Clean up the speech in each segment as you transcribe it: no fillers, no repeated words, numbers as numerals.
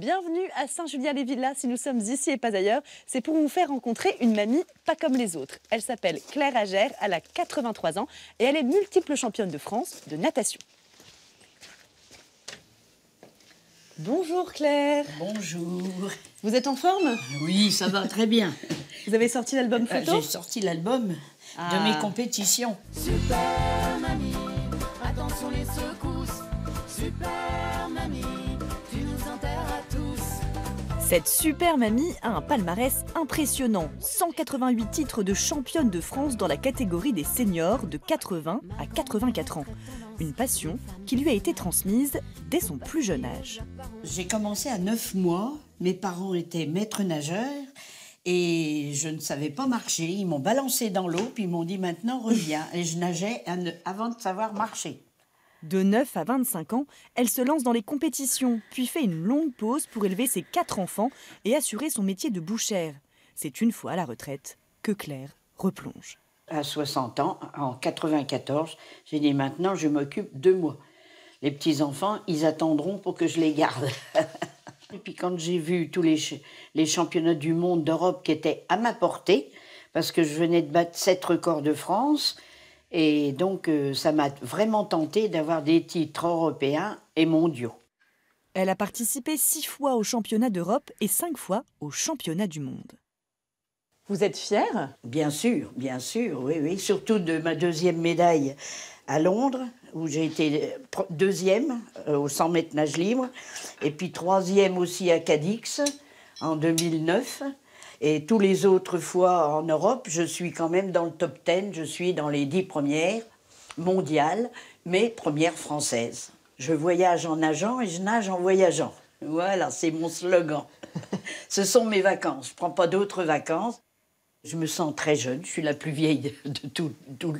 Bienvenue à Saint-Julien-les-Villas. Si nous sommes ici et pas ailleurs, c'est pour vous faire rencontrer une mamie pas comme les autres. Elle s'appelle Claire Agère, elle a 83 ans et elle est multiple championne de France de natation. Bonjour Claire. Bonjour. Vous êtes en forme? Oui, ça va très bien. Vous avez sorti l'album photo? J'ai sorti l'album de mes compétitions. Super mamie, attention les secousses. Super mamie, tu nous enterres à tous. Cette super mamie a un palmarès impressionnant. 188 titres de championne de France dans la catégorie des seniors de 80 à 84 ans. Une passion qui lui a été transmise dès son plus jeune âge. J'ai commencé à 9 mois. Mes parents étaient maîtres nageurs et je ne savais pas marcher. Ils m'ont balancé dans l'eau puis ils m'ont dit maintenant reviens. Et je nageais avant de savoir marcher. De 9 à 25 ans, elle se lance dans les compétitions, puis fait une longue pause pour élever ses 4 enfants et assurer son métier de bouchère. C'est une fois à la retraite que Claire replonge. À 60 ans, en 94, j'ai dit maintenant je m'occupe de moi. Les petits-enfants, ils attendront pour que je les garde. Et puis quand j'ai vu tous les championnats du monde, d'Europe qui étaient à ma portée, parce que je venais de battre 7 records de France, et donc ça m'a vraiment tenté d'avoir des titres européens et mondiaux. Elle a participé 6 fois aux championnats d'Europe et 5 fois aux championnats du monde. Vous êtes fière? Bien sûr, oui, oui. Surtout de ma deuxième médaille à Londres, où j'ai été deuxième au 100 mètres nage libre, et puis troisième aussi à Cadix en 2009. Et tous les autres fois en Europe, je suis quand même dans le top 10, je suis dans les 10 premières mondiales, mais premières françaises. Je voyage en nageant et je nage en voyageant. Voilà, c'est mon slogan. Ce sont mes vacances, je ne prends pas d'autres vacances. Je me sens très jeune, je suis la plus vieille de tout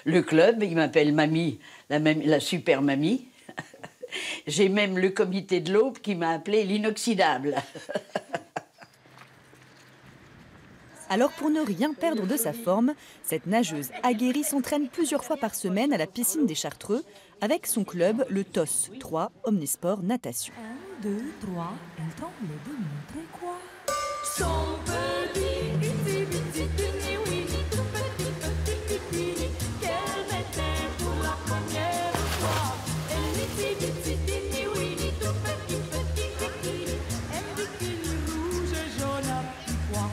le club. Il m'appelle Mamie, la super mamie. J'ai même le comité de l'Aube qui m'a appelée l'inoxydable. Alors pour ne rien perdre de sa forme, cette nageuse aguerrie s'entraîne plusieurs fois par semaine à la piscine des Chartreux avec son club, le TOS 3 Omnisport Natation. 1, 2, 3, elle tente de montrer quoi? Son petit, itsy-bitsy, teeny-weeny, tout petit pini, qu'elle mettait pour la première fois. Elle itsy-bitsy, teeny-weeny, tout petit bikini, un bikini rouge et jaune à petits pois.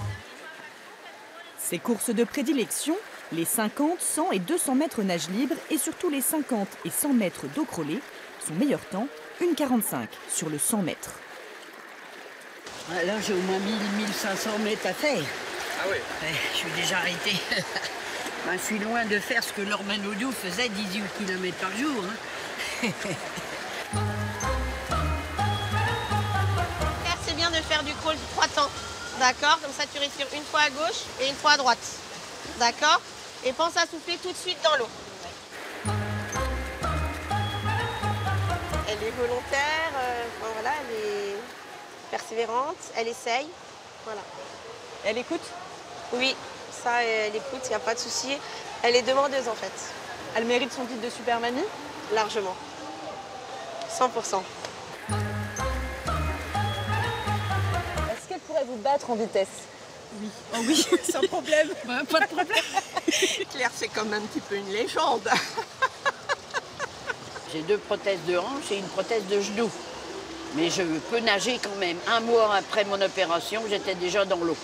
Ses courses de prédilection, les 50, 100 et 200 mètres nage libre et surtout les 50 et 100 mètres d'eau crawlée. Son meilleur temps, 1,45 sur le 100 mètres. Là, j'ai au moins 1500 mètres à faire. Ah oui? Je suis déjà arrêtée. Je suis loin de faire ce que Laure Manodou faisait 18 km par jour. C'est bien de faire du crawl 3 temps. D'accord? Comme ça, tu respires une fois à gauche et une fois à droite. D'accord? Et pense à souffler tout de suite dans l'eau. Elle est volontaire, voilà, elle est persévérante, elle essaye. Voilà. Elle écoute? Oui, ça, elle écoute, il n'y a pas de souci. Elle est demandeuse, en fait. Elle mérite son titre de super mamie? Largement. 100%. Est-ce qu'elle pourrait vous battre en vitesse? Oui. Oh oui, sans problème. Pas de problème. Claire, c'est comme un petit peu une légende. J'ai 2 prothèses de hanche et une prothèse de genou. Mais je peux nager quand même. 1 mois après mon opération, j'étais déjà dans l'eau.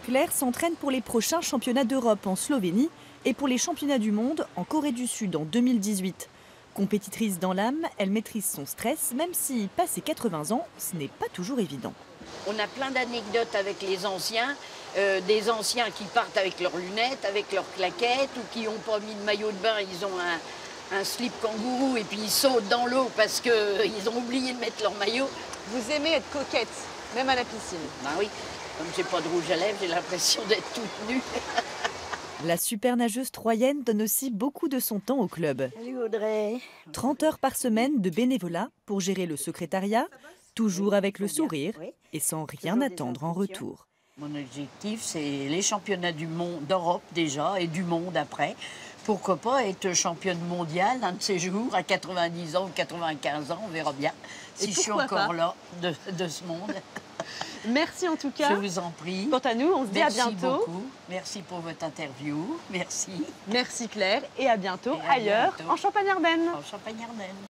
Claire s'entraîne pour les prochains championnats d'Europe en Slovénie et pour les championnats du monde en Corée du Sud en 2018. Compétitrice dans l'âme, elle maîtrise son stress, même si, passé 80 ans, ce n'est pas toujours évident. On a plein d'anecdotes avec les anciens, des anciens qui partent avec leurs lunettes, avec leurs claquettes, ou qui n'ont pas mis de maillot de bain, ils ont un slip kangourou et puis ils sautent dans l'eau parce qu'ils ont oublié de mettre leur maillot. Vous aimez être coquette, même à la piscine? Ben oui, comme j'ai pas de rouge à lèvres, j'ai l'impression d'être toute nue. La super nageuse troyenne donne aussi beaucoup de son temps au club. Salut Audrey. 30 heures par semaine de bénévolat pour gérer le secrétariat, toujours avec le sourire et sans rien attendre en retour. Mon objectif, c'est les championnats du monde, d'Europe déjà, et du monde après. Pourquoi pas être championne mondiale un de ces jours, à 90 ans ou 95 ans, on verra bien. Si je suis pourquoi encore pas. là de ce monde. Merci en tout cas. Je vous en prie. Quant à nous, on se dit Merci à bientôt. beaucoup. Merci pour votre interview. Merci. Merci Claire et à bientôt Et à ailleurs bientôt. en Champagne-Ardenne. En Champagne-Ardenne.